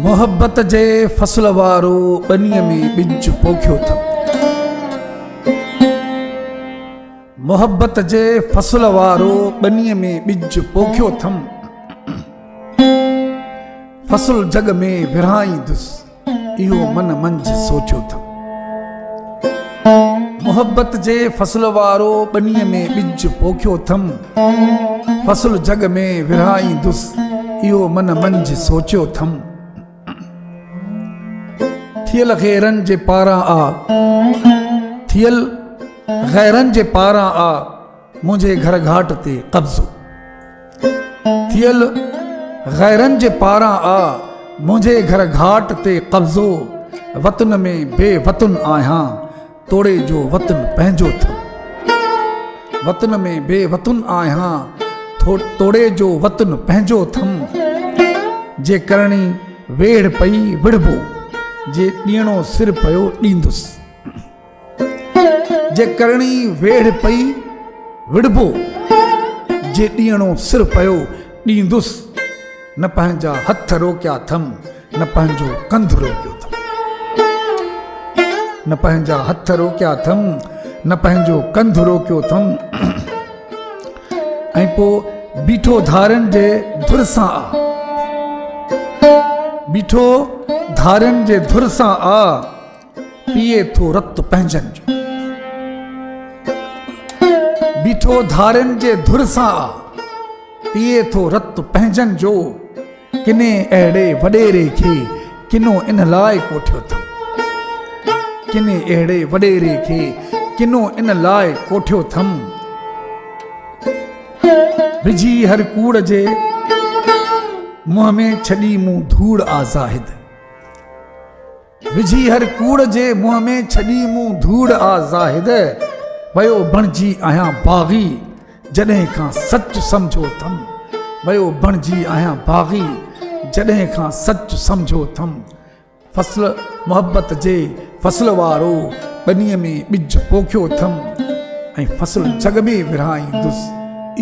मोहब्बत जे फसल वारो बनीअ में ॿिज पोखियो अथमि। मोहब्बत जे फसल वारो बनीअ में ॿिज पोखियो अथमि। फसल जग में विरहाईंदुसि, इहो मन मंझि सोचियो अथमि। मोहब्बत जे फसल वारो बनीअ में ॿिज पोखियो अथमि। फसल जग में विरहाईंदुसि, इहो मन मंझि सोचियो अथमि। थियल गैरनि जे पारां आ, थियल गैरनि जे पारां आ, मुंहिंजे घर घाट ते कब्ज़ो। थियल गैरनि जे पारां आ, मुंहिंजे घर घाट ते कब्ज़ो। वतन में बेवतन आहियां, तोड़े जो वतन पंहिंजो अथमि। वतन में बेवतन आहियां, तोड़े जो वतन पंहिंजो अथमि। जे करणी वेड़ पई विढ़बो, जे ॾियणो सिर पियो ॾींदुसि। जे करणी वेड़ पई विढ़बो, जे ॾियणो सिर पियो ॾींदुसि। न पंहिंजा हथ रोकिया अथमि, न पंहिंजो कंधु रोकियो अथमि। न पंहिंजा हथ रोकिया अथमि, न पंहिंजो कंधु रोकियो अथमि। ऐं पोइ बीठो धारनि जे धुर सां आ, बीठो धारनि जे धुर सां आ, पिए थो रत पंहिंजनि जो। बीठो धारनि जे धुर सां आ, पिए थो रत पंहिंजनि जो। किने अहिड़े वॾेरे खे किनो इन लाइ कोठियो अथमि। किने अहिड़े वॾेरे खे किनो इन लाइ कोठियो अथमि। विझी हर कूड़ जे मुंहं में छॾी मूं धूड़ आ ज़ाहिद। विझी हर कूड़ जे मुंहं में छॾी मूं धूड़ आ ज़ाहिद। वयो बणिजी आहियां बाग़ी, जॾहिं खां सच सम्झो अथमि। वयो बणिजी आहियां बाग़ी, जॾहिं खां सच सम्झो अथमि। फसल मोहब्बत जे फसल वारो बनीअ में ॿिज पोखियो अथमि। ऐं फसल जग में विरहाईंदुसि,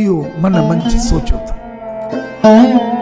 इहो मन मंझि सोचियो अथमि।